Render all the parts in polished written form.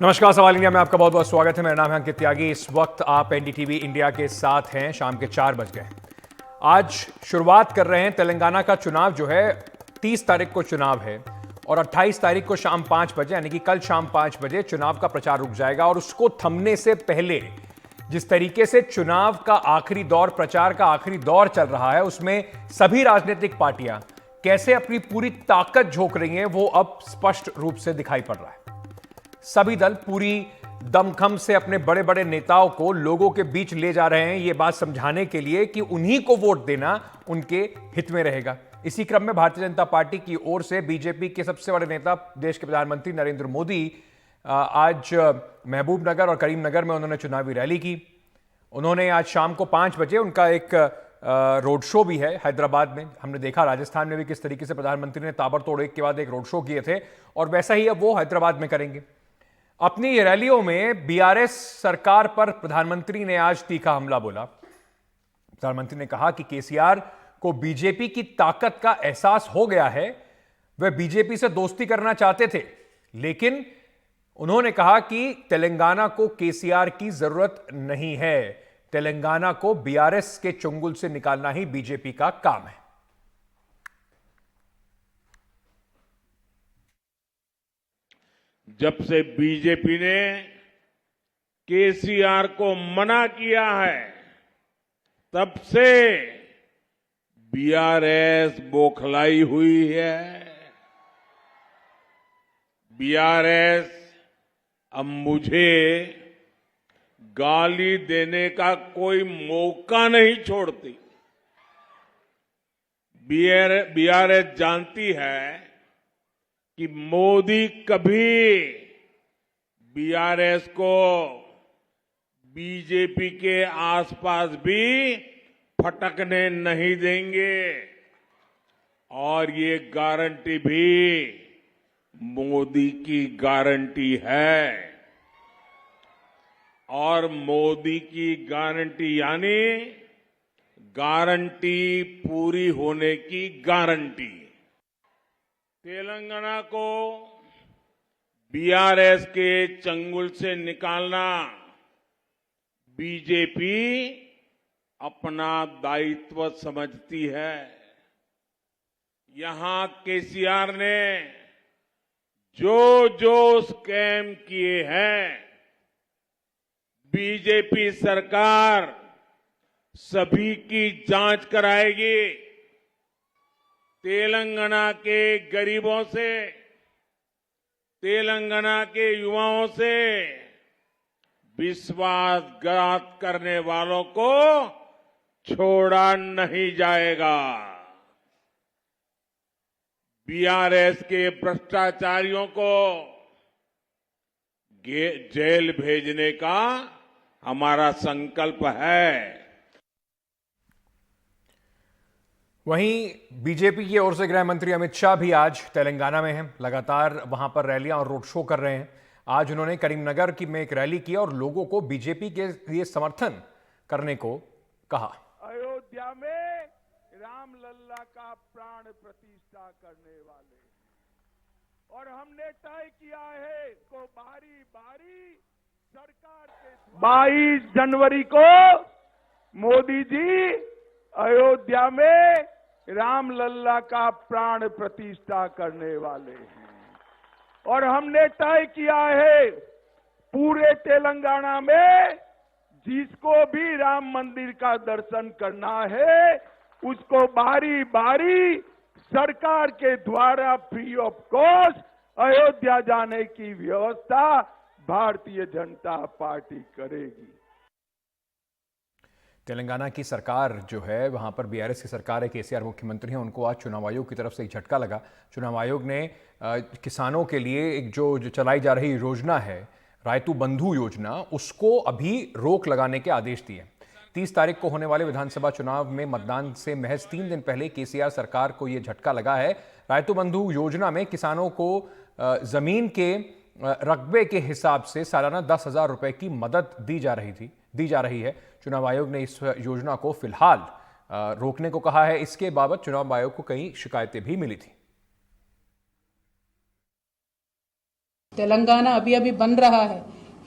नमस्कार, सवाल इंडिया में आपका बहुत बहुत स्वागत है। मेरा नाम है अंकित त्यागी। इस वक्त आप एनडीटीवी इंडिया के साथ हैं। शाम के 4 बज गए। आज शुरुआत कर रहे हैं। तेलंगाना का चुनाव जो है 30 तारीख को चुनाव है और 28 तारीख को शाम 5 बजे यानी कि कल शाम 5 बजे चुनाव का प्रचार रुक जाएगा। और उसको थमने से पहले जिस तरीके से चुनाव का आखिरी दौर, प्रचार का आखिरी दौर चल रहा है, उसमें सभी राजनीतिक पार्टियां कैसे अपनी पूरी ताकत झोंक रही हैं, वो अब स्पष्ट रूप से दिखाई पड़ रहा है। सभी दल पूरी दमखम से अपने बड़े बड़े नेताओं को लोगों के बीच ले जा रहे हैं, यह बात समझाने के लिए कि उन्हीं को वोट देना उनके हित में रहेगा। इसी क्रम में भारतीय जनता पार्टी की ओर से बीजेपी के सबसे बड़े नेता, देश के प्रधानमंत्री नरेंद्र मोदी आज महबूबनगर और करीमनगर में उन्होंने चुनावी रैली की। उन्होंने आज शाम को 5 बजे उनका एक रोड शो भी है हैदराबाद में। हमने देखा राजस्थान में भी किस तरीके से प्रधानमंत्री ने ताबड़तोड़ एक के बाद एक रोड शो किए थे, और वैसा ही अब वो हैदराबाद में करेंगे। अपनी रैलियों में बीआरएस सरकार पर प्रधानमंत्री ने आज तीखा हमला बोला। प्रधानमंत्री ने कहा कि केसीआर को बीजेपी की ताकत का एहसास हो गया है। वे बीजेपी से दोस्ती करना चाहते थे, लेकिन उन्होंने कहा कि तेलंगाना को केसीआर की जरूरत नहीं है। तेलंगाना को बीआरएस के चंगुल से निकालना ही बीजेपी का काम है। जब से बीजेपी ने केसीआर को मना किया है, तब से बीआरएस बौखलाई हुई है। बीआरएस अब मुझे गाली देने का कोई मौका नहीं छोड़ती। बीआरएस जानती है कि मोदी कभी बीआरएस को बीजेपी के आसपास भी फटकने नहीं देंगे, और ये गारंटी भी मोदी की गारंटी है। और मोदी की गारंटी यानी गारंटी पूरी होने की गारंटी। तेलंगाना को बीआरएस के चंगुल से निकालना बीजेपी अपना दायित्व समझती है। यहां केसीआर ने जो जो स्कैम किए हैं, बीजेपी सरकार सभी की जांच कराएगी। तेलंगाना के गरीबों से, तेलंगाना के युवाओं से विश्वासघात करने वालों को छोड़ा नहीं जाएगा। बीआरएस के भ्रष्टाचारियों को जेल भेजने का हमारा संकल्प है। वहीं बीजेपी की ओर से गृह मंत्री अमित शाह भी आज तेलंगाना में हैं। लगातार वहां पर रैलियां और रोड शो कर रहे हैं। आज उन्होंने करीमनगर में एक रैली की और लोगों को बीजेपी के लिए समर्थन करने को कहा। अयोध्या में रामलल्ला का प्राण प्रतिष्ठा करने वाले, और हमने तय किया है को बारी बारी सरकार के 22 जनवरी को मोदी जी अयोध्या में रामलल्ला का प्राण प्रतिष्ठा करने वाले हैं। और हमने तय किया है पूरे तेलंगाना में जिसको भी राम मंदिर का दर्शन करना है, उसको बारी बारी सरकार के द्वारा फ्री ऑफ कॉस्ट अयोध्या जाने की व्यवस्था भारतीय जनता पार्टी करेगी। तेलंगाना की सरकार जो है, वहां पर बीआरएस की सरकार है, केसीआर मुख्यमंत्री हैं, उनको आज चुनाव आयोग की तरफ से एक झटका लगा। चुनाव आयोग ने किसानों के लिए एक जो चलाई जा रही योजना है, रायतू बंधु योजना, उसको अभी रोक लगाने के आदेश दिए। 30 तारीख को होने वाले विधानसभा चुनाव में मतदान से महज 3 दिन पहले केसीआर सरकार को यह झटका लगा है। रायतू बंधु योजना में किसानों को जमीन के रकबे के हिसाब से सालाना 10,000 रुपए की मदद दी जा रही है। चुनाव आयोग ने इस योजना को फिलहाल रोकने को कहा है। इसके बाबत चुनाव आयोग को कई शिकायतें भी मिली थी। तेलंगाना अभी अभी बन रहा है,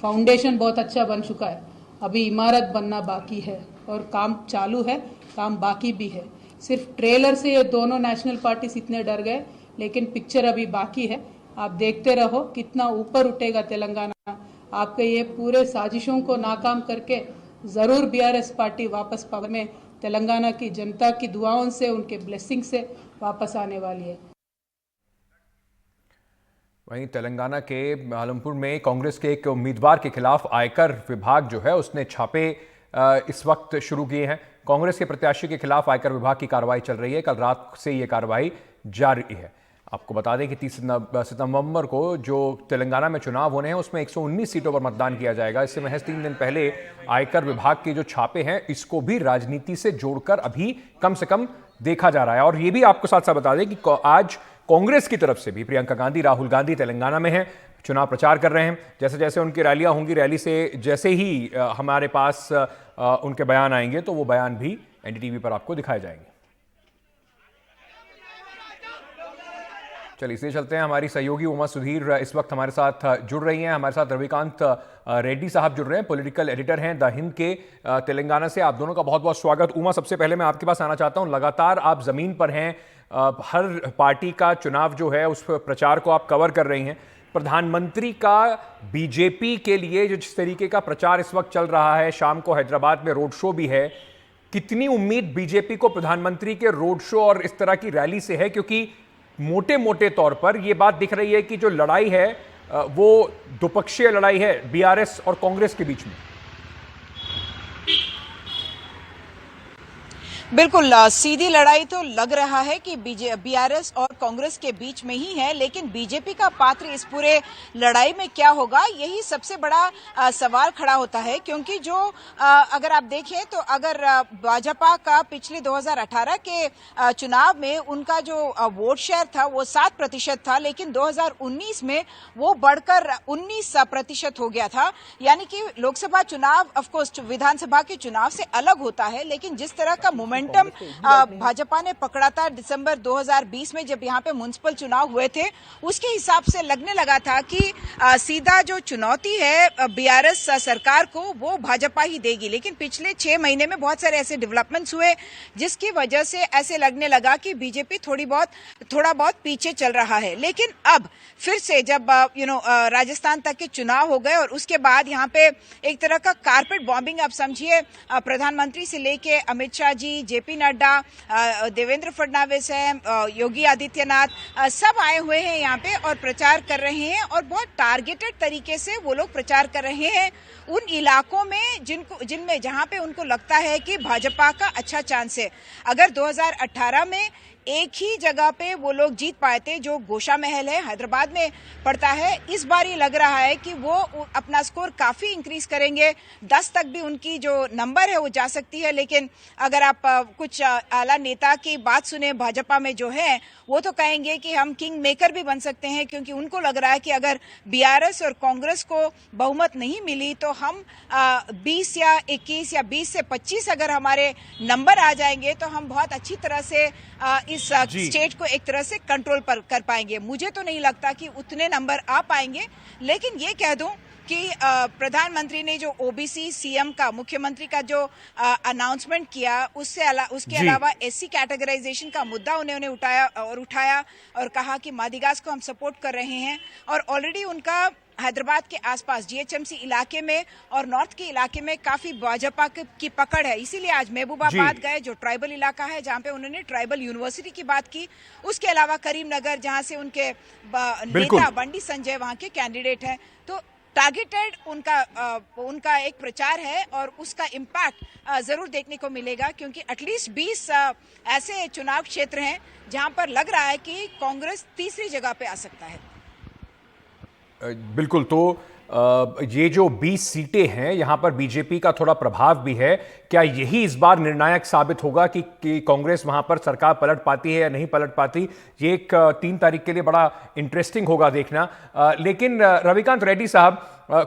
फाउंडेशन बहुत अच्छा बन चुका है, अभी इमारत बनना बाकी है और काम चालू है, काम बाकी भी है। सिर्फ ट्रेलर से ये दोनों नेशनल पार्टीज इतने डर गए, लेकिन पिक्चर अभी बाकी है। आप देखते रहो कितना ऊपर उठेगा तेलंगाना। आपके ये पूरे साजिशों को नाकाम करके जरूर बीआरएस पार्टी वापस पावर में तेलंगाना की जनता की दुआओं से, उनके ब्लेसिंग से वापस आने वाली है। वहीं तेलंगाना के आलमपुर में कांग्रेस के एक उम्मीदवार के खिलाफ आयकर विभाग जो है उसने छापे इस वक्त शुरू किए हैं। कांग्रेस के प्रत्याशी के खिलाफ आयकर विभाग की कार्रवाई चल रही है। कल रात से ये कार्रवाई जारी है। आपको बता दें कि 30 सितंबर को जो तेलंगाना में चुनाव होने हैं उसमें 119 सीटों पर मतदान किया जाएगा। इससे महज 3 दिन पहले आयकर विभाग के जो छापे हैं इसको भी राजनीति से जोड़कर अभी कम से कम देखा जा रहा है। और ये भी आपको साथ साथ बता दें कि आज कांग्रेस की तरफ से भी प्रियंका गांधी, राहुल गांधी तेलंगाना में हैं, चुनाव प्रचार कर रहे हैं। जैसे जैसे उनकी रैलियां होंगी, रैली से जैसे ही हमारे पास उनके बयान आएंगे तो वो बयान भी एनडीटीवी पर आपको दिखाए जाएंगे। चलिए इसलिए चलते हैं। हमारी सहयोगी उमा सुधीर इस वक्त हमारे साथ जुड़ रही हैं। हमारे साथ रविकांत रेड्डी साहब जुड़ रहे हैं, पॉलिटिकल एडिटर हैं द हिंद के तेलंगाना से। आप दोनों का बहुत बहुत स्वागत। उमा, सबसे पहले मैं आपके पास आना चाहता हूं, लगातार आप जमीन पर हैं, हर पार्टी का चुनाव जो है उस प्रचार को आप कवर कर रही हैं। प्रधानमंत्री का बीजेपी के लिए जो जिस तरीके का प्रचार इस वक्त चल रहा है, शाम को हैदराबाद में रोड शो भी है, कितनी उम्मीद बीजेपी को प्रधानमंत्री के रोड शो और इस तरह की रैली से है? क्योंकि मोटे मोटे तौर पर यह बात दिख रही है कि जो लड़ाई है वो द्विपक्षीय लड़ाई है बीआरएस और कांग्रेस के बीच में। बिल्कुल सीधी लड़ाई तो लग रहा है कि बीआरएस और कांग्रेस के बीच में ही है, लेकिन बीजेपी का पात्र इस पूरे लड़ाई में क्या होगा, यही सबसे बड़ा सवाल खड़ा होता है। क्योंकि जो अगर आप देखें तो अगर भाजपा का पिछले 2018 के चुनाव में उनका जो वोट शेयर था वो 7% था, लेकिन 2019 में वो बढ़कर 19% हो गया था। यानी कि लोकसभा चुनाव ऑफकोर्स विधानसभा के चुनाव से अलग होता है, लेकिन जिस तरह का मोमेंटम भाजपा ने पकड़ा था दिसंबर 2020 में जब यहाँ पे म्युनिसिपल चुनाव हुए थे, उसके हिसाब से लगने लगा था कि सीधा जो चुनौती है बीआरएस सरकार को वो भाजपा ही देगी। लेकिन पिछले 6 महीने में बहुत सारे ऐसे डेवलपमेंट्स हुए जिसकी वजह से ऐसे लगने लगा कि बीजेपी थोड़ा बहुत पीछे चल रहा है। लेकिन अब फिर से जब राजस्थान तक के चुनाव हो गए और उसके बाद यहाँ पे एक तरह का कारपेट बॉम्बिंग आप समझिए, प्रधानमंत्री से लेके अमित शाह जी, जेपी नड्डा, देवेंद्र फडणवीस हैं, योगी आदित्यनाथ, सब आए हुए हैं यहाँ पे और प्रचार कर रहे हैं और बहुत टारगेटेड तरीके से वो लोग प्रचार कर रहे हैं उन इलाकों में जिनमें जहाँ पे उनको लगता है कि भाजपा का अच्छा चांस है। अगर 2018 में एक ही जगह पे वो लोग जीत पाए थे जो गोशा महल है, हैदराबाद में पड़ता है, इस बार ये लग रहा है कि वो अपना स्कोर काफी इंक्रीज करेंगे। 10 तक भी उनकी जो नंबर है वो जा सकती है। लेकिन अगर आप कुछ आला नेता की बात सुने भाजपा में जो है, वो तो कहेंगे कि हम किंग मेकर भी बन सकते हैं, क्योंकि उनको लग रहा है कि अगर बीआरएस और कांग्रेस को बहुमत नहीं मिली तो हम 20 या 21 या 20 से 25 अगर हमारे नंबर आ जाएंगे तो हम बहुत अच्छी तरह से इस स्टेट को एक तरह से कंट्रोल पर कर पाएंगे। मुझे तो नहीं लगता कि उतने नंबर आ पाएंगे, लेकिन ये कह दूं कि प्रधानमंत्री ने जो ओबीसी सीएम का, मुख्यमंत्री का जो अनाउंसमेंट किया, उसके अलावा एससी कैटेगराइजेशन का मुद्दा उन्होंने उठाया और कहा कि मादिगास को हम सपोर्ट कर रहे हैं। और ऑलरेडी उनका हैदराबाद के आसपास जीएचएमसी इलाके में और नॉर्थ के इलाके में काफी भाजपा की पकड़ है। इसीलिए आज महबूबाबाद गए, जो ट्राइबल इलाका है, जहां पे उन्होंने ट्राइबल यूनिवर्सिटी की बात की। उसके अलावा करीमनगर, जहां से उनके नेता बंडी संजय वहां के कैंडिडेट हैं। तो टारगेटेड उनका एक प्रचार है और उसका इम्पैक्ट जरूर देखने को मिलेगा, क्योंकि एटलीस्ट 20 ऐसे चुनाव क्षेत्र हैं जहां पर लग रहा है कि कांग्रेस तीसरी जगह पे आ सकता है। बिल्कुल। तो ये जो 20 सीटें हैं यहां पर बीजेपी का थोड़ा प्रभाव भी है। क्या यही इस बार निर्णायक साबित होगा कि कांग्रेस वहां पर सरकार पलट पाती है या नहीं पलट पाती? ये एक 3 तारीख के लिए बड़ा इंटरेस्टिंग होगा देखना। लेकिन रविकांत रेड्डी साहब,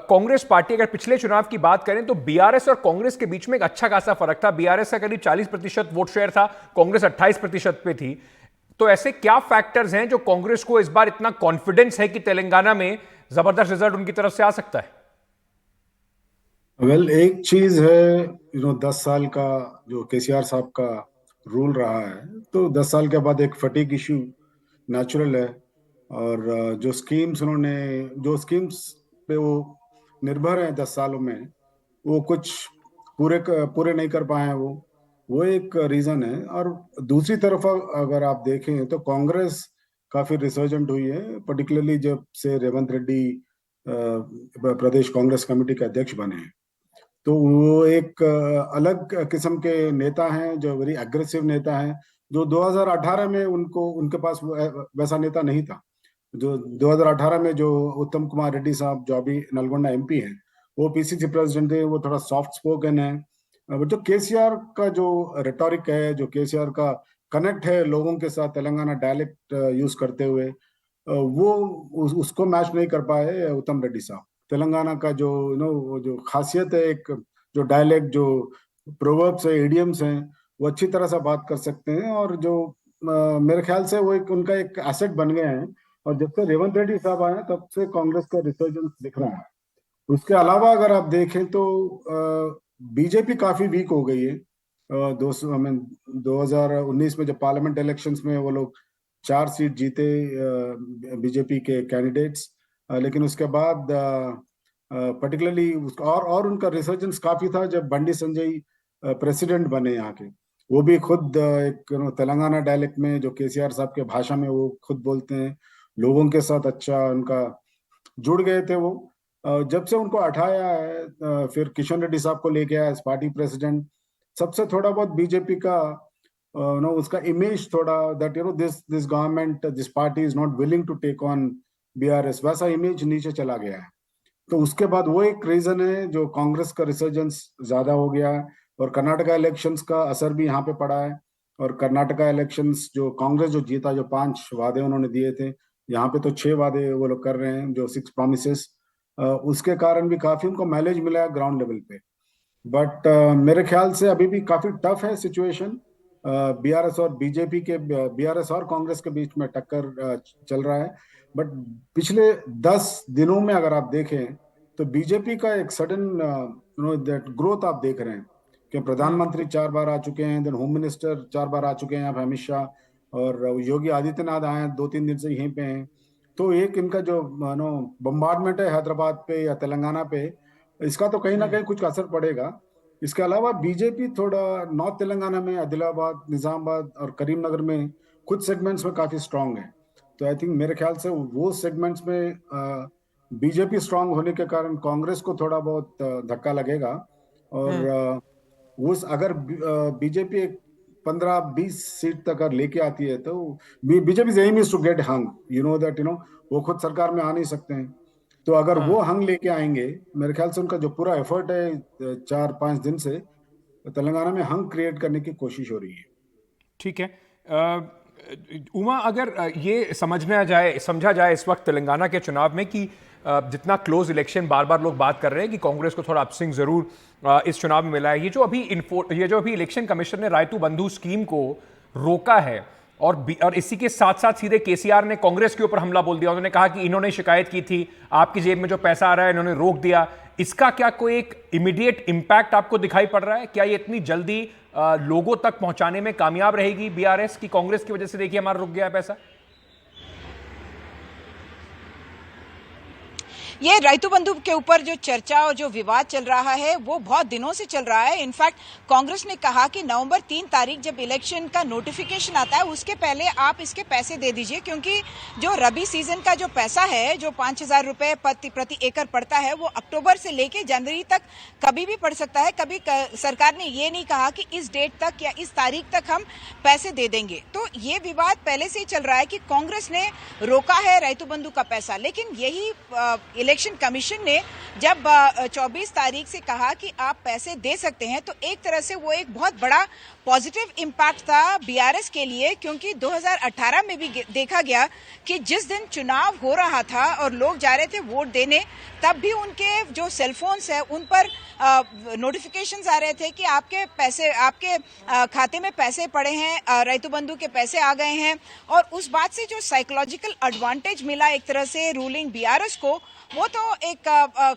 कांग्रेस पार्टी अगर पिछले चुनाव की बात करें तो बीआरएस और कांग्रेस के बीच में एक अच्छा खासा फर्क था। बीआरएस का करीब 40% वोट शेयर था, कांग्रेस 28% पे थी। तो ऐसे क्या फैक्टर्स हैं जो कांग्रेस को इस बार इतना कॉन्फिडेंस है कि तेलंगाना में जबरदस्त रिजल्ट उनकी तरफ से आ सकता है? एक चीज है 10 साल का जो केसीआर साहब का रूल रहा है, तो 10 साल के बाद एक फटीग इशू नेचुरल है। और जो स्कीम्स पे वो निर्भर है 10 सालों में, वो कुछ पूरे नहीं कर पाए हैं। वो एक रीजन है। और दूसरी तरफ अगर आप देखें तो कांग्रेस काफी रिसर्जेंट हुई है, पर्टिकुलरली जब से रेवंत रेड्डी प्रदेश कांग्रेस कमेटी के अध्यक्ष बने हैं। तो वो एक अलग किस्म के नेता हैं, जो वेरी एग्रेसिव नेता हैं, जो 2018 में उनके पास वैसा नेता नहीं था। जो 2018 में जो उत्तम कुमार रेड्डी साहब, जो अभी नलगोंडा एमपी हैं, वो पीसीसी प्रेसिडेंट थे, वो थोड़ा सॉफ्ट स्पोकन है। जो केसीआर का जो रेटोरिक है, जो केसीआर का कनेक्ट है लोगों के साथ तेलंगाना डायलेक्ट यूज करते हुए, वो उसको मैच नहीं कर पाए उत्तम रेड्डी साहब। तेलंगाना का जो जो खासियत है, एक जो डायलेक्ट, जो प्रोवर्ब्स है, इडियम्स हैं, वो अच्छी तरह से बात कर सकते हैं। और जो मेरे ख्याल से वो उनका एक एसेट बन गए हैं। और जब से रेवंत रेड्डी साहब आए तब से कांग्रेस का रिसर्जेंस दिख रहा है। उसके अलावा अगर आप देखें तो बीजेपी काफी वीक हो गई है। 2019 में जब पार्लियामेंट इलेक्शंस में वो लोग 4 सीट जीते बीजेपी के कैंडिडेट्स, लेकिन उसके बाद पर्टिकुलरली और उनका रिसर्जेंस काफी था जब बंडी संजय प्रेसिडेंट बने यहाँ के। वो भी खुद एक तेलंगाना डायलेक्ट में, जो केसीआर साहब के भाषा में वो खुद बोलते हैं, लोगों के साथ अच्छा उनका जुड़ गए थे वो। जब से उनको हटाया है, फिर किशन रेड्डी साहब को लेके आया एज पार्टी प्रेसिडेंट, सबसे थोड़ा बहुत बीजेपी का उसका इमेज थोड़ा that this government, this party is not willing to take on BRS, वैसा इमेज नीचे चला गया है। तो उसके बाद वो एक रीजन है जो कांग्रेस का रिसर्जेंस ज्यादा हो गया है। और कर्नाटका इलेक्शंस का असर भी यहाँ पे पड़ा है। और कर्नाटका इलेक्शंस जो कांग्रेस जो जीता, जो 5 वादे उन्होंने दिए थे, यहाँ पे तो 6 वादे वो लोग कर रहे हैं, जो 6 प्रोमिसेस, उसके कारण भी काफी उनको माइलेज मिला है ग्राउंड लेवल पे। बट मेरे ख्याल से अभी भी काफी टफ है सिचुएशन। बीआरएस और बीजेपी के, बीआरएस और कांग्रेस के बीच में टक्कर चल रहा है। बट पिछले 10 दिनों में अगर आप देखें तो बीजेपी का एक सडन दैट ग्रोथ आप देख रहे हैं कि प्रधानमंत्री 4 बार आ चुके हैं, देन होम मिनिस्टर 4 बार आ चुके हैं यहाँ पे, अमित शाह, और योगी आदित्यनाथ आए हैं 2-3 दिन से यहीं पे हैं। तो एक इनका जो बम्बार्डमेंट है हैदराबाद पे या तेलंगाना पे, इसका तो कहीं ना कहीं कुछ असर पड़ेगा। इसके अलावा बीजेपी थोड़ा नॉर्थ तेलंगाना में, आदिलाबाद, निजामाबाद और करीमनगर में कुछ सेगमेंट्स में काफी स्ट्रांग है। तो आई थिंक मेरे ख्याल से वो सेगमेंट्स में बीजेपी स्ट्रांग होने के कारण कांग्रेस को थोड़ा बहुत धक्का लगेगा। और अगर बीजेपी 15-20 सीट तक अगर लेके आती है तो BJP aim is to get hung, वो खुद सरकार में आ नहीं सकते हैं। तो अगर वो हंग लेके आएंगे, मेरे ख्याल से उनका जो पूरा एफर्ट है 4-5 दिन से तेलंगाना में हंग क्रिएट करने की कोशिश हो रही है। ठीक है उमा, अगर ये समझा जाए इस वक्त तेलंगाना के चुनाव में कि जितना क्लोज इलेक्शन बार बार लोग बात कर रहे हैं कि कांग्रेस को थोड़ा अपस्विंग जरूर इस चुनाव में मिला है, ये जो अभी इलेक्शन कमीशन ने रायतू बंधु स्कीम को रोका है और इसी के साथ साथ सीधे केसीआर ने कांग्रेस के ऊपर हमला बोल दिया। उन्होंने कहा कि इन्होंने शिकायत की थी, आपकी जेब में जो पैसा आ रहा है इन्होंने रोक दिया। इसका क्या कोई एक इमीडिएट इंपैक्ट आपको दिखाई पड़ रहा है? क्या ये इतनी जल्दी लोगों तक पहुंचाने में कामयाब रहेगी बीआरएस की कांग्रेस की वजह से देखिए हमारा रुक गया है पैसा? ये रायतू बंधु के ऊपर जो चर्चा और जो विवाद चल रहा है वो बहुत दिनों से चल रहा है। इनफैक्ट कांग्रेस ने कहा कि नवंबर 3 तारीख जब इलेक्शन का नोटिफिकेशन आता है उसके पहले आप इसके पैसे दे दीजिए, क्योंकि जो रबी सीजन का जो पैसा है, जो 5,000 रुपए प्रति एकड़ पड़ता है, वो अक्टूबर से लेके जनवरी तक कभी भी पड़ सकता है। कभी सरकार ने ये नहीं कहा कि इस डेट तक या इस तारीख तक हम पैसे दे देंगे। तो ये विवाद पहले से ही चल रहा है कि कांग्रेस ने रोका है रायतू बंधु का पैसा। लेकिन यही इलेक्शन कमीशन ने जब 24 तारीख से कहा कि आप पैसे दे सकते हैं, तो एक तरह से वो एक बहुत बड़ा पॉजिटिव इम्पैक्ट था बीआरएस के लिए, क्योंकि 2018 में भी देखा गया कि जिस दिन चुनाव हो रहा था और लोग जा रहे थे वोट देने, तब भी उनके जो सेलफोन्स है उन पर नोटिफिकेशंस आ रहे थे कि आपके पैसे, आपके खाते में पैसे पड़े हैं, रैतु बंधु के पैसे आ गए हैं। और उस बात से जो साइकोलॉजिकल एडवांटेज मिला एक तरह से रूलिंग बीआरएस को, वो तो एक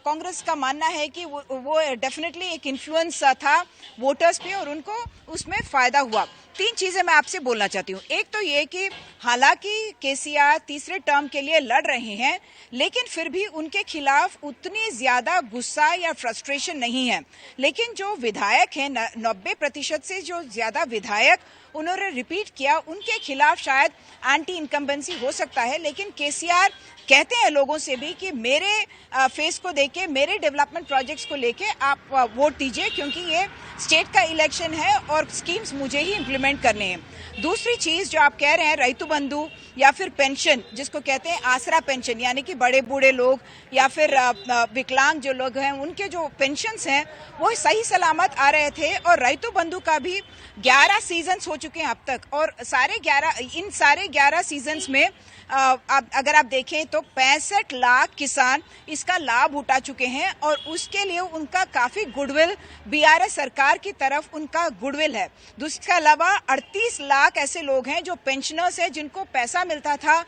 कांग्रेस का मानना है कि वो डेफिनेटली एक इन्फ्लुएंस था वोटर्स पे और उनको उसमें फायदा हुआ। 3 चीजें मैं आपसे बोलना चाहती हूँ। एक तो ये कि हालांकि केसीआर तीसरे टर्म के लिए लड़ रहे हैं, लेकिन फिर भी उनके खिलाफ उतनी ज्यादा गुस्सा या फ्रस्ट्रेशन नहीं है। लेकिन जो विधायक हैं, 90% से जो ज्यादा विधायक उन्होंने रिपीट किया, उनके खिलाफ शायद एंटी इनकम्बेंसी हो सकता है। लेकिन केसीआर कहते हैं लोगों से भी कि मेरे फेस को देके, मेरे डेवलपमेंट प्रोजेक्ट्स को लेके आप वोट दीजिए, क्योंकि ये स्टेट का इलेक्शन है और स्कीम्स मुझे ही इम्प्लीमेंट करने हैं। दूसरी चीज जो आप कह रहे हैं, रैतु बंधु या फिर पेंशन, जिसको कहते हैं आसरा पेंशन, यानी कि बड़े बूढ़े लोग या फिर विकलांग जो लोग हैं, उनके जो पेंशन्स हैं वो सही सलामत आ रहे थे। और रैतु बंधु का भी 11 सीजन्स हो चुके हैं अब तक, और इन सारे 11 सीजन्स में अगर आप देखें तो 65 लाख किसान इसका लाभ उठा चुके हैं, और उसके लिए उनका काफी गुडविल बीआरएस सरकार की तरफ उनका गुडविल है। इसके अलावा 38 लाख ऐसे लोग हैं जो पेंशनर्स हैं, जिनको पैसा मिलता था,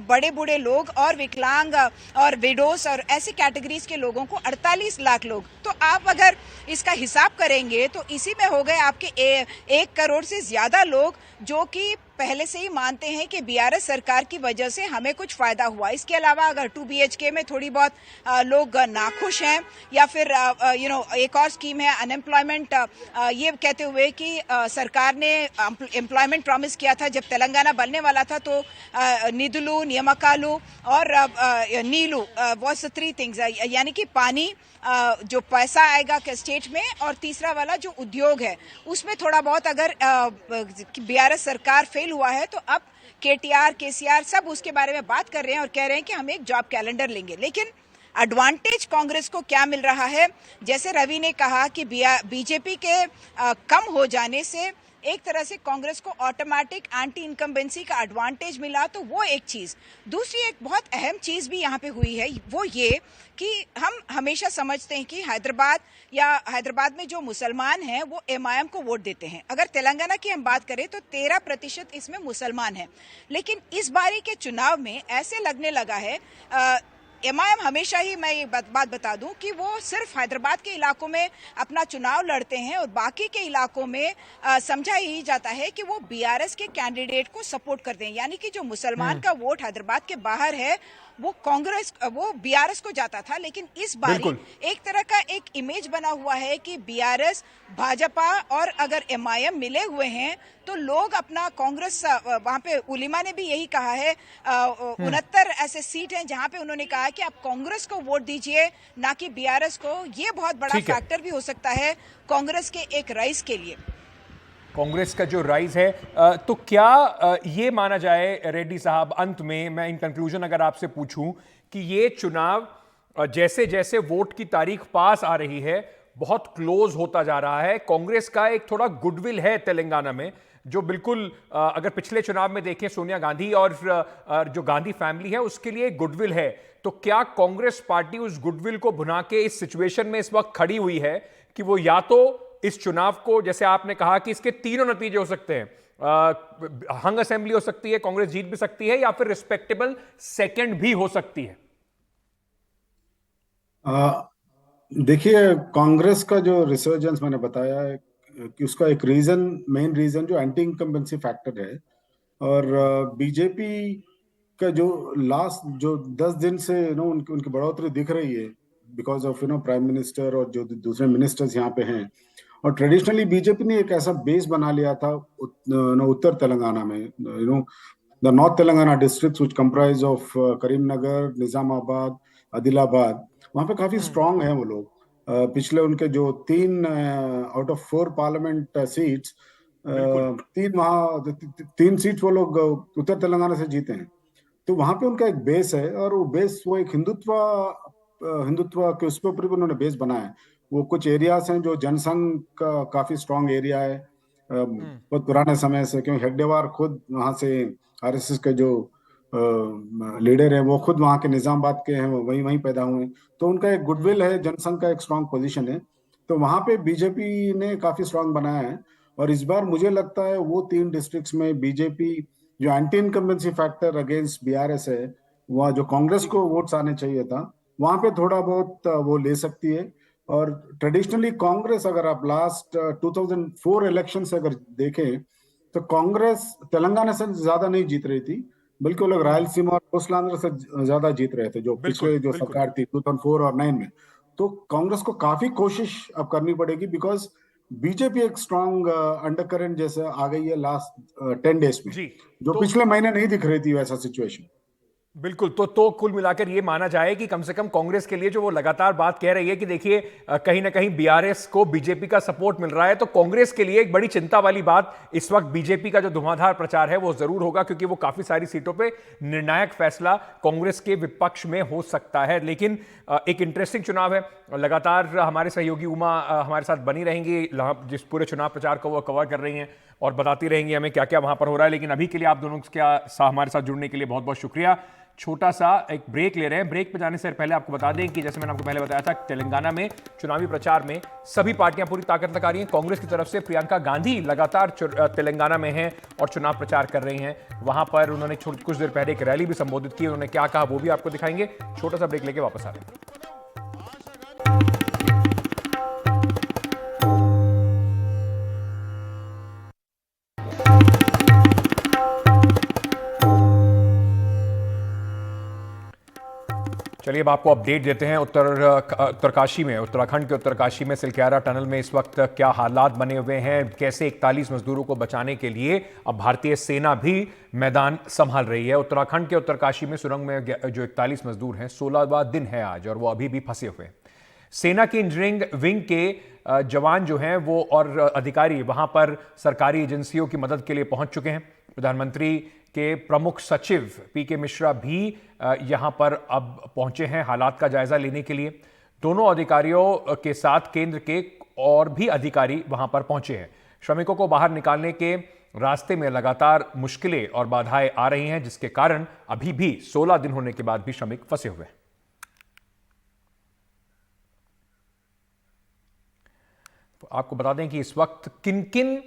बड़े बूढ़े लोग और विकलांग और विडोस और ऐसी कैटेगरीज के लोगों को 48 लाख लोग। तो आप अगर इसका हिसाब करेंगे तो इसी में हो गए आपके 1 करोड़ से ज्यादा लोग जो कि पहले से ही मानते हैं कि बीआरएस सरकार की वजह से हमें कुछ फायदा हुआ। इसके अलावा अगर 2 BHK में थोड़ी बहुत लोग नाखुश हैं, या फिर एक और स्कीम है अनएम्प्लॉयमेंट, ये कहते हुए कि सरकार ने एम्प्लॉयमेंट प्रॉमिस किया था जब तेलंगाना बनने वाला था, तो निधुलू, नियमकालू और नीलू वाज 3 थिंग्स, यानी कि पानी, जो पैसा आएगा स्टेट में, और तीसरा वाला जो उद्योग है उसमें थोड़ा बहुत अगर बीआरएस सरकार फेल हुआ है तो अब केसीआर सब उसके बारे में बात कर रहे हैं और कह रहे हैं कि हम एक जॉब कैलेंडर लेंगे। लेकिन एडवांटेज कांग्रेस को क्या मिल रहा है, जैसे रवि ने कहा कि बीजेपी के कम हो जाने से एक तरह से कांग्रेस को ऑटोमेटिक एंटी इनकम्बेंसी का एडवांटेज मिला, तो वो एक चीज। दूसरी एक बहुत अहम चीज भी यहाँ पे हुई है, वो ये कि हम हमेशा समझते हैं कि हैदराबाद में जो मुसलमान हैं वो एमआईएम को वोट देते हैं। अगर तेलंगाना की हम बात करें तो 13% इसमें मुसलमान हैं। लेकिन इस बारी के चुनाव में ऐसे लगने लगा है, एमआईएम हमेशा ही, मैं ये बात बता दूं कि वो सिर्फ हैदराबाद के इलाकों में अपना चुनाव लड़ते हैं और बाकी के इलाकों में समझा ही जाता है कि वो बीआरएस के कैंडिडेट को सपोर्ट करते हैं। यानी कि जो मुसलमान का वोट हैदराबाद के बाहर है वो बीआरएस को जाता था। लेकिन इस बार एक तरह का एक इमेज बना हुआ है कि बीआरएस, भाजपा और अगर एमआईएम मिले हुए हैं तो लोग अपना कांग्रेस, वहां पे उलिमा ने भी यही कहा है, 69 ऐसे सीट हैं जहां पे उन्होंने कहा कि आप कांग्रेस को वोट दीजिए, ना कि बीआरएस को। ये बहुत बड़ा फैक्टर भी हो सकता है कांग्रेस के एक राइज के लिए। कांग्रेस का जो राइज है, तो क्या ये माना जाए रेड्डी साहब, अंत में मैं इन कंक्लूजन अगर आपसे पूछूं कि ये चुनाव जैसे जैसे वोट की तारीख पास आ रही है बहुत क्लोज होता जा रहा है, कांग्रेस का एक थोड़ा गुडविल है तेलंगाना में, जो बिल्कुल अगर पिछले चुनाव में देखें सोनिया गांधी और जो गांधी फैमिली है उसके लिए गुडविल है, तो क्या कांग्रेस पार्टी उस गुडविल को भुना के इस सिचुएशन में इस वक्त खड़ी हुई है कि वो या तो इस चुनाव को, जैसे आपने कहा कि इसके 3 नतीजे हो सकते हैं, हंग असेंबली हो सकती है, कांग्रेस जीत भी सकती है, या फिर रिस्पेक्टेबल सेकंड भी हो सकती है? देखिए, कांग्रेस का जो रिसर्जेंस मैंने बताया है कि उसका एक मेन रीजन जो एंटी इनकम्बेंसी फैक्टर है, और बीजेपी का जो लास्ट जो 10 दिन से उनकी बढ़ोतरी दिख रही है बिकॉज ऑफ प्राइम मिनिस्टर और जो दूसरे मिनिस्टर्स यहाँ पे हैं। और ट्रेडिशनली बीजेपी ने एक ऐसा बेस बना लिया था उत्तर तेलंगाना में, the north Telangana districts which comprise of Karimnagar, Nizamabad, Adilabad, वहाँ पे काफी स्ट्रांग है वो लोग। पिछले उनके जो 3 out of 4 parliament seats, 3 seats वो लोग उत्तर तेलंगाना से जीते हैं। तो वहां पे उनका एक बेस है, और वो बेस वो एक हिंदुत्व के उस पर उन्होंने बेस बनाया है। वो कुछ एरियाज हैं जो जनसंघ का काफी स्ट्रांग एरिया है, बहुत पुराने समय से, क्योंकि हेड्डेवार खुद वहां से आरएसएस के जो लीडर है वो खुद वहाँ के निजामाबाद के हैं, वो वहीं वहीं पैदा हुए हैं, तो उनका एक गुडविल है, जनसंघ का एक स्ट्रांग पोजीशन है, तो वहां पे बीजेपी ने काफी स्ट्रांग बनाया है। और इस बार मुझे लगता है वो 3 डिस्ट्रिक्ट्स में बीजेपी जो anti incumbency factor against BRS है, वहाँ जो कांग्रेस को वोट्स आने चाहिए था, वहां पे थोड़ा बहुत वो ले सकती है। और ट्रेडिशनली कांग्रेस, अगर आप लास्ट 2004 इलेक्शन से अगर देखें, तो कांग्रेस तेलंगाना से ज्यादा नहीं जीत रही थी, बल्कि वो लोग रायलसीमा और कोस्टलांध्र से ज्यादा जीत रहे थे, जो बिल्कुल, पिछले जो बिल्कुल। सरकार थी 2004 और 9 में। तो कांग्रेस को काफी कोशिश अब करनी पड़ेगी, बिकॉज बीजेपी एक स्ट्रांग अंडरकरेंट जैसे आ गई है लास्ट 10 डेज में, जी, जो तो पिछले महीने नहीं दिख रही थी वैसा सिचुएशन। बिल्कुल। तो कुल मिलाकर ये माना जाए कि कम से कम कांग्रेस के लिए जो वो लगातार बात कह रही है कि देखिए कहीं ना कहीं बीआरएस को बीजेपी का सपोर्ट मिल रहा है, तो कांग्रेस के लिए एक बड़ी चिंता वाली बात इस वक्त बीजेपी का जो धुआंधार प्रचार है वो जरूर होगा, क्योंकि वो काफी सारी सीटों पे निर्णायक फैसला कांग्रेस के विपक्ष में हो सकता है। लेकिन एक इंटरेस्टिंग चुनाव है, लगातार हमारे सहयोगी उमा हमारे साथ बनी रहेंगी, जिस पूरे चुनाव प्रचार को वो कवर कर रही हैं और बताती रहेंगी हमें क्या क्या वहां पर हो रहा है। लेकिन अभी के लिए आप दोनों का हमारे साथ जुड़ने के लिए बहुत बहुत शुक्रिया। छोटा सा एक ब्रेक ले रहे हैं। ब्रेक पे जाने से पहले आपको बता दें कि जैसे मैंने आपको पहले बताया था, तेलंगाना में चुनावी प्रचार में सभी पार्टियां पूरी ताकत लगा रही हैं। कांग्रेस की तरफ से प्रियंका गांधी लगातार तेलंगाना में हैं और चुनाव प्रचार कर रही हैं। वहां पर उन्होंने कुछ देर पहले एक रैली भी संबोधित की। उन्होंने क्या कहा वो भी आपको दिखाएंगे। छोटा सा ब्रेक लेके वापस आ रहे हैं। चलिए अब आपको अपडेट देते हैं। उत्तरकाशी में, उत्तराखंड के उत्तरकाशी में सिलक्यारा टनल में इस वक्त क्या हालात बने हुए हैं, कैसे 41 मजदूरों को बचाने के लिए अब भारतीय सेना भी मैदान संभाल रही है। उत्तराखंड के उत्तरकाशी में सुरंग में जो 41 मजदूर हैं, 16वां दिन है आज और वो अभी भी फंसे हुए हैं। सेना की इंजीनियरिंग विंग के जवान जो हैं वो और अधिकारी वहां पर सरकारी एजेंसियों की मदद के लिए पहुंच चुके हैं। प्रधानमंत्री के प्रमुख सचिव पीके मिश्रा भी यहां पर अब पहुंचे हैं हालात का जायजा लेने के लिए। दोनों अधिकारियों के साथ केंद्र के और भी अधिकारी वहां पर पहुंचे हैं। श्रमिकों को बाहर निकालने के रास्ते में लगातार मुश्किलें और बाधाएं आ रही हैं, जिसके कारण अभी भी 16 दिन होने के बाद भी श्रमिक फंसे हुए हैं। आपको बता दें कि इस वक्त किन किन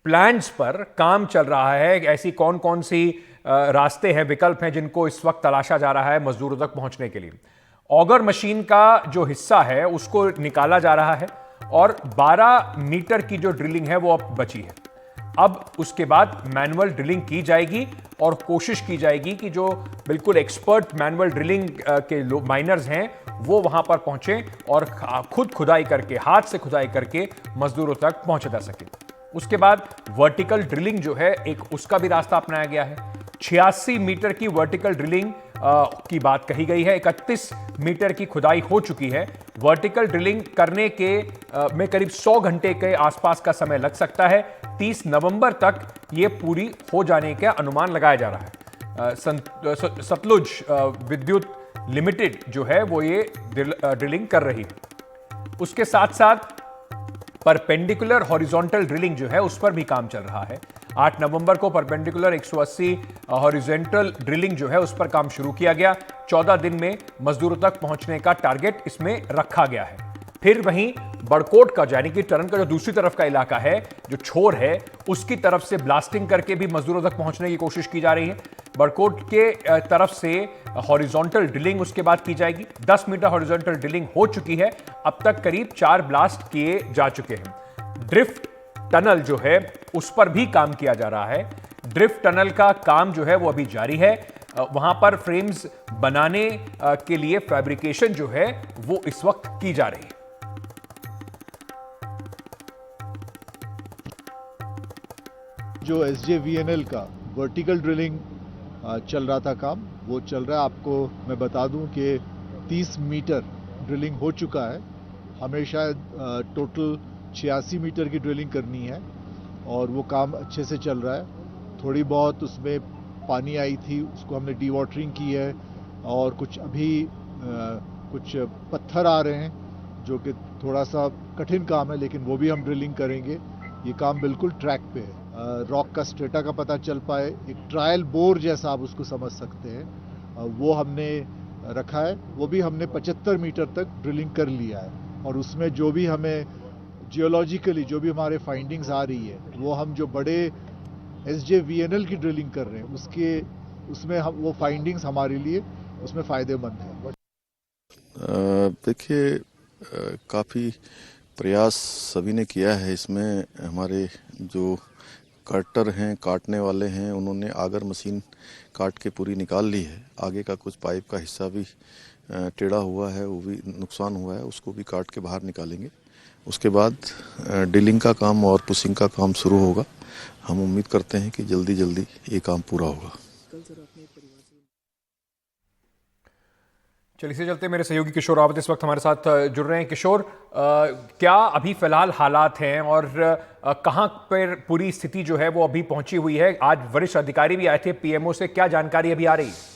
प्लान्स पर काम चल रहा है, ऐसी कौन कौन सी रास्ते हैं, विकल्प हैं जिनको इस वक्त तलाशा जा रहा है मजदूरों तक पहुंचने के लिए। ऑगर मशीन का जो हिस्सा है उसको निकाला जा रहा है और 12 मीटर की जो ड्रिलिंग है वो अब बची है। अब उसके बाद मैनुअल ड्रिलिंग की जाएगी और कोशिश की जाएगी कि जो बिल्कुल एक्सपर्ट मैनुअल ड्रिलिंग के माइनर्स हैं वो वहां पर पहुंचे और खुद खुदाई करके, हाथ से खुदाई करके मजदूरों तक पहुंचा जा सके। उसके बाद वर्टिकल ड्रिलिंग जो है एक उसका भी रास्ता अपनाया गया है। 86 मीटर की वर्टिकल ड्रिलिंग की बात कही गई है। 31 मीटर की खुदाई हो चुकी है। वर्टिकल ड्रिलिंग करने के में करीब 100 घंटे के आसपास का समय लग सकता है। 30 नवंबर तक ये पूरी हो जाने का अनुमान लगाया जा रहा है। सतलुज विद्युत लिमिटेड जो है वो ये ड्रिलिंग कर रही है। उसके साथ साथ परपेंडिकुलर हॉरिजॉन्टल ड्रिलिंग जो है उस पर भी काम चल रहा है। 8 नवंबर को परपेंडिकुलर 180 हॉरिजॉन्टल ड्रिलिंग जो है उस पर काम शुरू किया गया। 14 दिन में मजदूरों तक पहुंचने का टारगेट इसमें रखा गया है। फिर वहीं बड़कोट का, यानी कि टनल का जो दूसरी तरफ का इलाका है, जो छोर है, उसकी तरफ से ब्लास्टिंग करके भी मजदूरों तक पहुंचने की कोशिश की जा रही है। बड़कोट के तरफ से हॉरिजॉन्टल ड्रिलिंग उसके बाद की जाएगी। 10 मीटर हॉरिजॉन्टल ड्रिलिंग हो चुकी है। अब तक करीब 4 ब्लास्ट किए जा चुके हैं। ड्रिफ्ट टनल जो है उस पर भी काम किया जा रहा है। ड्रिफ्ट टनल का काम जो है वो अभी जारी है। वहां पर फ्रेम्स बनाने के लिए फैब्रिकेशन जो है वो इस वक्त की जा रही है। जो SJVNL का वर्टिकल ड्रिलिंग चल रहा था काम, वो चल रहा है। आपको मैं बता दूं कि 30 मीटर ड्रिलिंग हो चुका है। हमें शायद टोटल 86 मीटर की ड्रिलिंग करनी है और वो काम अच्छे से चल रहा है। थोड़ी बहुत उसमें पानी आई थी, उसको हमने डी वाटरिंग की है और कुछ अभी कुछ पत्थर आ रहे हैं जो कि थोड़ा सा कठिन काम है, लेकिन वो भी हम ड्रिलिंग करेंगे। ये काम बिल्कुल ट्रैक पे है। रॉक का स्ट्रेटा का पता चल पाए, एक ट्रायल बोर जैसा आप उसको समझ सकते हैं, वो हमने रखा है। वो भी हमने 75 मीटर तक ड्रिलिंग कर लिया है और उसमें जो भी हमें जियोलॉजिकली जो भी हमारे फाइंडिंग्स आ रही है, वो हम जो बड़े SJVNL की ड्रिलिंग कर रहे हैं उसमें हम वो फाइंडिंग्स हमारे लिए उसमें फ़ायदेमंद है। देखिए, काफ़ी प्रयास सभी ने किया है। इसमें हमारे जो कटर हैं, काटने वाले हैं, उन्होंने आगर मशीन काट के पूरी निकाल ली है। आगे का कुछ पाइप का हिस्सा भी टेढ़ा हुआ है, वो भी नुकसान हुआ है, उसको भी काट के बाहर निकालेंगे। उसके बाद ड्रिलिंग का काम और पुशिंग का काम शुरू होगा। हम उम्मीद करते हैं कि जल्दी जल्दी ये काम पूरा होगा। चलिए इसे चलते मेरे सहयोगी किशोर रावत इस वक्त हमारे साथ जुड़ रहे हैं। किशोर, क्या अभी फिलहाल हालात हैं और कहां पर पूरी स्थिति जो है वो अभी पहुंची हुई है? आज वरिष्ठ अधिकारी भी आए थे पीएमओ से, क्या जानकारी अभी आ रही है?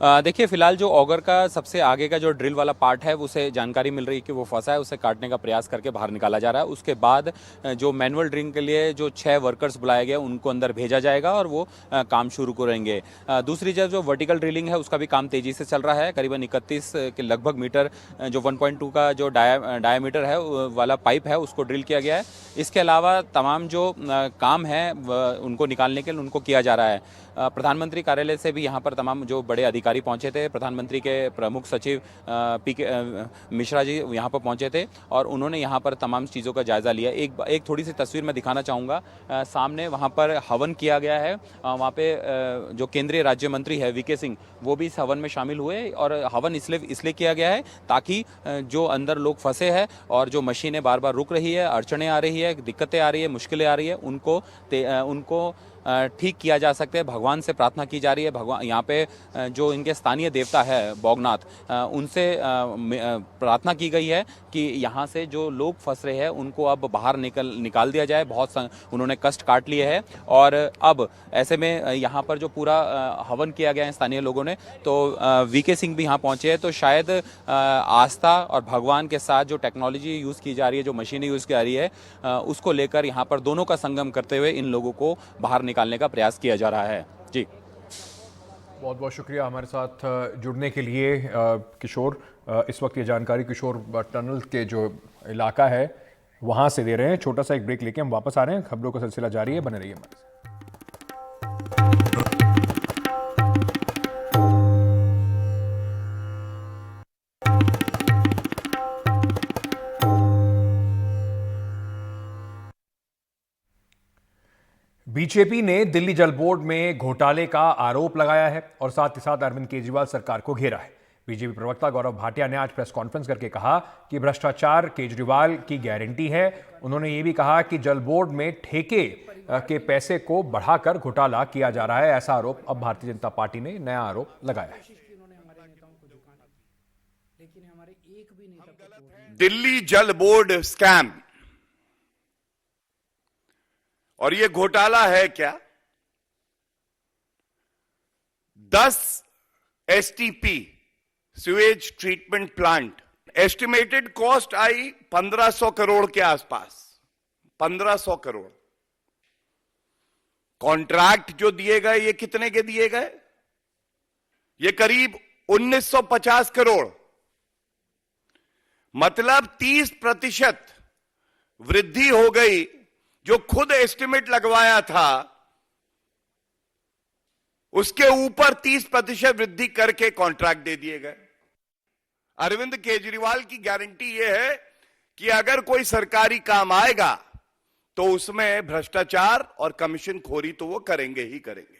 देखिए, फिलहाल जो ऑगर का सबसे आगे का जो ड्रिल वाला पार्ट है उसे जानकारी मिल रही है कि वो फंसा है, उसे काटने का प्रयास करके बाहर निकाला जा रहा है। उसके बाद जो मैनुअल ड्रिलिंग के लिए जो 6 वर्कर्स बुलाए गए उनको अंदर भेजा जाएगा और वो काम शुरू करेंगे। दूसरी जो वर्टिकल ड्रिलिंग है उसका भी काम तेजी से चल रहा है। करीबन 31 के लगभग मीटर जो 1.2 का जो डायामीटर है वाला पाइप है उसको ड्रिल किया गया है। इसके अलावा तमाम जो काम है उनको निकालने के लिए उनको किया जा रहा है। प्रधानमंत्री कार्यालय से भी यहाँ पर तमाम जो बड़े अधिकारी पहुँचे थे। प्रधानमंत्री के प्रमुख सचिव PK मिश्रा जी यहाँ पर पहुँचे थे और उन्होंने यहाँ पर तमाम चीज़ों का जायज़ा लिया। एक थोड़ी सी तस्वीर मैं दिखाना चाहूँगा। सामने वहाँ पर हवन किया गया है। वहाँ पे जो केंद्रीय राज्य मंत्री है VK सिंह, वो भी इस हवन में शामिल हुए और हवन इसलिए किया गया है ताकि जो अंदर लोग फंसे हैं और जो मशीनें बार बार रुक रही है, अड़चनें आ रही है, दिक्कतें आ रही है, मुश्किलें आ रही है, उनको ठीक किया जा सकते हैं। भगवान से प्रार्थना की जा रही है। भगवान यहाँ पे जो इनके स्थानीय देवता है बौगनाथ, उनसे प्रार्थना की गई है कि यहाँ से जो लोग फंस रहे हैं उनको अब बाहर निकाल दिया जाए। बहुत उन्होंने कष्ट काट लिए हैं और अब ऐसे में यहाँ पर जो पूरा हवन किया गया है स्थानीय लोगों ने, तो VK सिंह भी यहाँ पहुँचे हैं। तो शायद आस्था और भगवान के साथ जो टेक्नोलॉजी यूज़ की जा रही है, जो मशीनें यूज़ की जा रही है, उसको लेकर यहाँ पर दोनों का संगम करते हुए इन लोगों को बाहर निकालने का प्रयास किया जा रहा है। जी, बहुत बहुत शुक्रिया हमारे साथ जुड़ने के लिए किशोर। इस वक्त ये जानकारी किशोर टनल के जो इलाका है वहाँ से दे रहे हैं। छोटा सा एक ब्रेक लेके हम वापस आ रहे हैं। खबरों का सिलसिला जारी है, बने रहिए हमारे साथ। बीजेपी ने दिल्ली जल बोर्ड में घोटाले का आरोप लगाया है और साथ ही साथ अरविंद केजरीवाल सरकार को घेरा है। बीजेपी प्रवक्ता गौरव भाटिया ने आज प्रेस कॉन्फ्रेंस करके कहा कि भ्रष्टाचार केजरीवाल की गारंटी है। उन्होंने ये भी कहा कि जल बोर्ड में ठेके के पैसे को बढ़ाकर घोटाला किया जा रहा है। ऐसा आरोप अब भारतीय जनता पार्टी ने नया आरोप लगाया है। दिल्ली जल बोर्ड स्कैम और ये घोटाला है क्या? 10 STP sewage treatment plant, estimated cost आई 1500 करोड़ के आसपास। 1500 करोड़। कॉन्ट्रैक्ट जो दिए गए ये कितने के दिए गए? ये करीब 1950 करोड़। मतलब 30% वृद्धि हो गई। जो खुद एस्टिमेट लगवाया था उसके ऊपर 30% वृद्धि करके कॉन्ट्रैक्ट दे दिए गए। अरविंद केजरीवाल की गारंटी यह है कि अगर कोई सरकारी काम आएगा तो उसमें भ्रष्टाचार और कमीशन खोरी तो वो करेंगे ही करेंगे।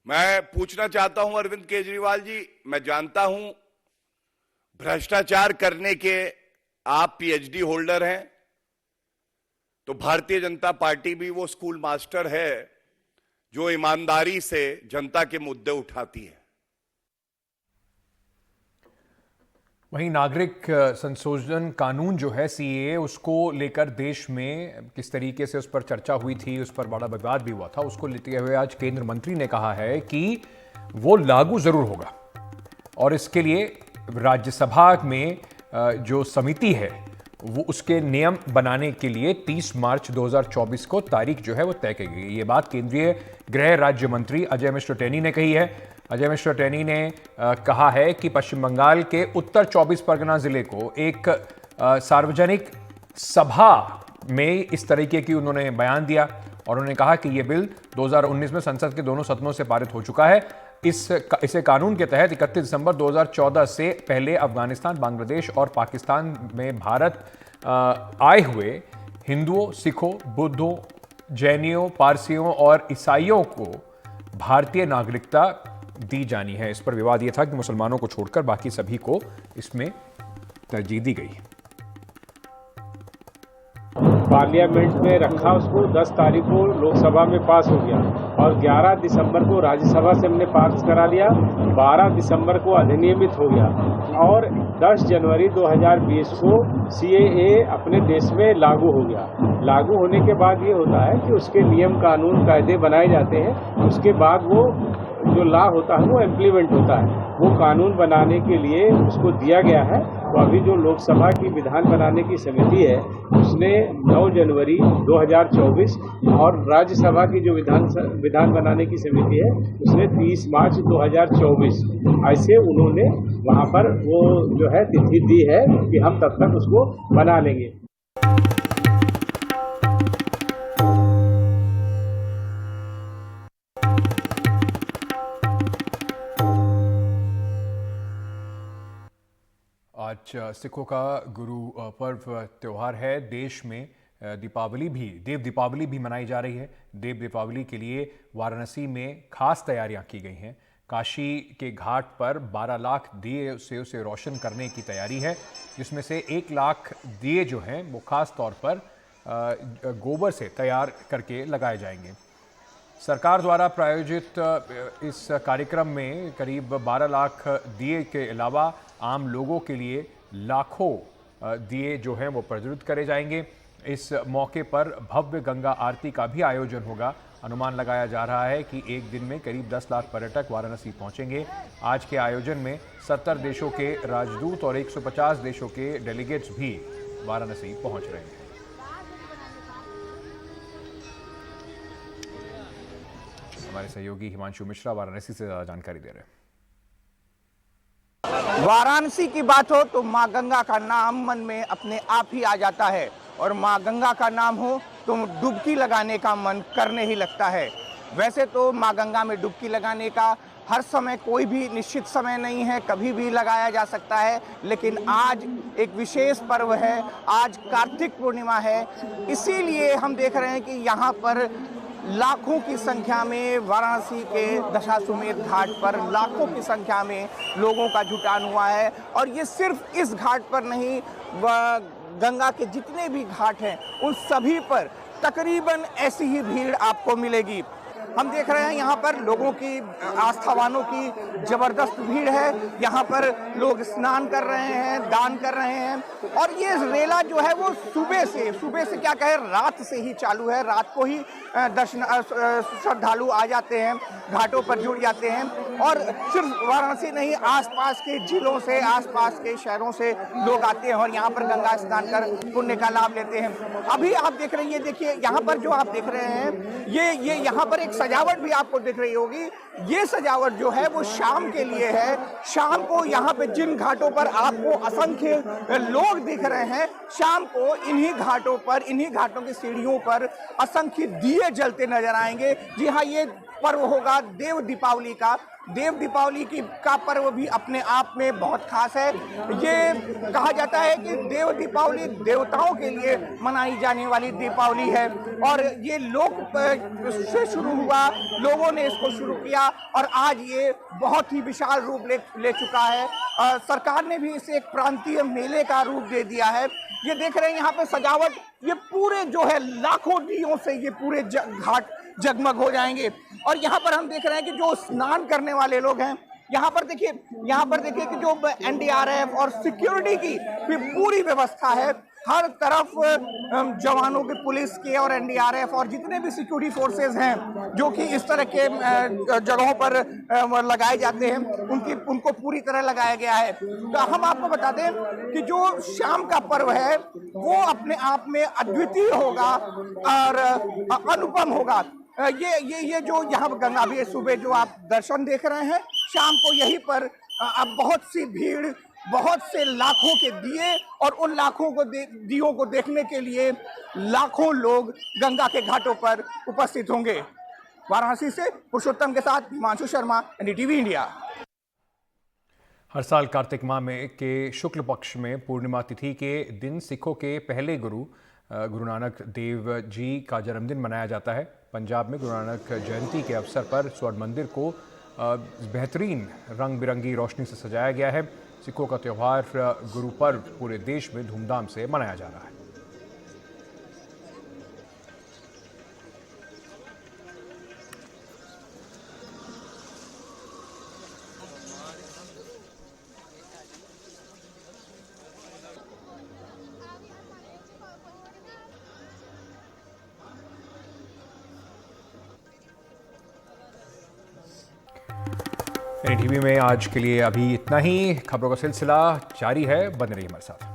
मैं पूछना चाहता हूं अरविंद केजरीवाल जी, मैं जानता हूं भ्रष्टाचार करने के आप PhD होल्डर हैं, तो भारतीय जनता पार्टी भी वो स्कूल मास्टर है जो ईमानदारी से जनता के मुद्दे उठाती है। वहीं नागरिक संशोधन कानून जो है CAA, उसको लेकर देश में किस तरीके से उस पर चर्चा हुई थी, उस पर बड़ा विवाद भी हुआ था। उसको लेते हुए आज केंद्र मंत्री ने कहा है कि वो लागू जरूर होगा और इसके लिए राज्यसभा में जो समिति है वो उसके नियम बनाने के लिए 30 मार्च 2024 को तारीख जो है वो तय की गई। ये बात केंद्रीय गृह राज्य मंत्री अजय मिश्र टेनी ने कही है। अजय मिश्र टेनी ने कहा है कि पश्चिम बंगाल के उत्तर 24 परगना जिले को एक सार्वजनिक सभा में इस तरीके की उन्होंने बयान दिया और उन्होंने कहा कि यह बिल 2019 में संसद के दोनों सदनों से पारित हो चुका है। इसे कानून के तहत 31 दिसंबर 2014 से पहले अफगानिस्तान, बांग्लादेश और पाकिस्तान में भारत आए हुए हिंदुओं, सिखों, बुद्धों, जैनियों, पारसियों और ईसाइयों को भारतीय नागरिकता दी जानी है। इस पर विवाद यह था कि मुसलमानों को छोड़कर बाकी सभी को इसमें तरजीह दी गई। पार्लियामेंट में रखा, उसको 10 तारीख को लोकसभा में पास हो गया और 11 दिसंबर को राज्यसभा से हमने पास करा लिया, 12 दिसंबर को अधिनियमित हो गया और 10 जनवरी 2020 को CAA अपने देश में लागू हो गया। लागू होने के बाद ये होता है कि उसके नियम, कानून, कायदे बनाए जाते हैं। उसके बाद वो जो लॉ होता है वो इम्प्लीमेंट होता है। वो कानून बनाने के लिए उसको दिया गया है। तो अभी जो लोकसभा की विधान बनाने की समिति है उसने 9 जनवरी 2024 और राज्यसभा की जो विधान बनाने की समिति है उसने 30 मार्च 2024 ऐसे उन्होंने वहाँ पर वो जो है तिथि दी है कि हम तब तक उसको बना लेंगे। आज सिखों का गुरु पर्व त्यौहार है। देश में देव दीपावली भी मनाई जा रही है। देव दीपावली के लिए वाराणसी में खास तैयारियां की गई हैं। काशी के घाट पर 12 लाख दिए से उसे रोशन करने की तैयारी है, जिसमें से 1 लाख दिए जो हैं वो खास तौर पर गोबर से तैयार करके लगाए जाएंगे। सरकार द्वारा प्रायोजित इस कार्यक्रम में करीब 12 लाख दिए के अलावा आम लोगों के लिए लाखों दिए जो हैं वो प्रज्वलित करे जाएंगे। इस मौके पर भव्य गंगा आरती का भी आयोजन होगा। अनुमान लगाया जा रहा है कि एक दिन में करीब 10 लाख पर्यटक वाराणसी पहुंचेंगे। आज के आयोजन में 70 देशों के राजदूत और 150 देशों के डेलीगेट्स भी वाराणसी पहुंच रहे हैं। हमारे सहयोगी हिमांशु मिश्रा वाराणसी से ज्यादा जानकारी दे रहे हैं। वाराणसी की बात हो तो माँ गंगा का नाम मन में अपने आप ही आ जाता है और माँ गंगा का नाम हो तो डुबकी लगाने का मन करने ही लगता है। वैसे तो माँ गंगा में डुबकी लगाने का हर समय कोई भी निश्चित समय नहीं है, कभी भी लगाया जा सकता है, लेकिन आज एक विशेष पर्व है। आज कार्तिक पूर्णिमा है, इसीलिए हम देख रहे हैं कि यहाँ पर लाखों की संख्या में वाराणसी के दशाश्वमेध घाट पर लाखों की संख्या में लोगों का जुटान हुआ है। और ये सिर्फ इस घाट पर नहीं, गंगा के जितने भी घाट हैं उन सभी पर तकरीबन ऐसी ही भीड़ आपको मिलेगी। हम देख रहे हैं यहाँ पर लोगों की, आस्थावानों की जबरदस्त भीड़ है। यहाँ पर लोग स्नान कर रहे हैं, दान कर रहे हैं और ये रेला जो है वो सुबह से क्या कहें, रात से ही चालू है। रात को ही श्रद्धालु आ जाते हैं, घाटों पर जुड़ जाते हैं और सिर्फ वाराणसी नहीं, आसपास के जिलों से, आसपास के शहरों से लोग आते हैं और यहाँ पर गंगा स्नान कर पुण्य का लाभ लेते हैं। अभी आप देख रहे हैं, ये देखिए यहाँ पर जो आप देख रहे हैं, ये यहाँ पर एक सजावट भी आपको दिख रही होगी। ये सजावट जो है वो शाम के लिए है। शाम को यहाँ पे जिन घाटों पर आपको असंख्य लोग दिख रहे हैं, शाम को इन्हीं घाटों पर, इन्हीं घाटों की सीढ़ियों पर असंख्य दिए जलते नजर आएंगे। जी हाँ, ये पर्व होगा देव दीपावली का। देव दीपावली का पर्व भी अपने आप में बहुत खास है। ये कहा जाता है कि देव दीपावली देवताओं के लिए मनाई जाने वाली दीपावली है और ये लोग से शुरू हुआ, लोगों ने इसको शुरू किया और आज ये बहुत ही विशाल रूप ले चुका है। सरकार ने भी इसे एक प्रांतीय मेले का रूप दे दिया है। ये देख रहे हैं यहाँ पे सजावट, ये पूरे जो है लाखों दियों से ये पूरे घाट जगमग हो जाएंगे। और यहाँ पर हम देख रहे हैं कि जो स्नान करने वाले लोग हैं, यहाँ पर देखिए कि जो NDRF और सिक्योरिटी की भी पूरी व्यवस्था है। हर तरफ जवानों के, पुलिस के और एनडीआरएफ और जितने भी सिक्योरिटी फोर्सेस हैं जो कि इस तरह के जगहों पर लगाए जाते हैं, उनको पूरी तरह लगाया गया है। तो हम आपको बता दें कि जो शाम का पर्व है वो अपने आप में अद्वितीय होगा और अनुपम होगा। ये जो यहाँ पर गंगा भी सुबह जो आप दर्शन देख रहे हैं, शाम को यहीं पर अब बहुत सी भीड़, बहुत से लाखों के दिए और उन लाखों को दियों को देखने के लिए लाखों लोग गंगा के घाटों पर उपस्थित होंगे। वाराणसी से पुरुषोत्तम के साथ हिमांशु शर्मा, एनडीटीवी इंडिया। हर साल कार्तिक माह में के शुक्ल पक्ष में पूर्णिमा तिथि के दिन सिखों के पहले गुरु नानक देव जी का जन्मदिन मनाया जाता है। पंजाब में गुरु नानक जयंती के अवसर पर स्वर्ण मंदिर को बेहतरीन रंग बिरंगी रोशनी से सजाया गया है। सिखों का त्यौहार गुरु पर्व पूरे देश में धूमधाम से मनाया जा रहा है। एनडीटीवी में आज के लिए अभी इतना ही। खबरों का सिलसिला जारी है, बने रहिए हमारे साथ।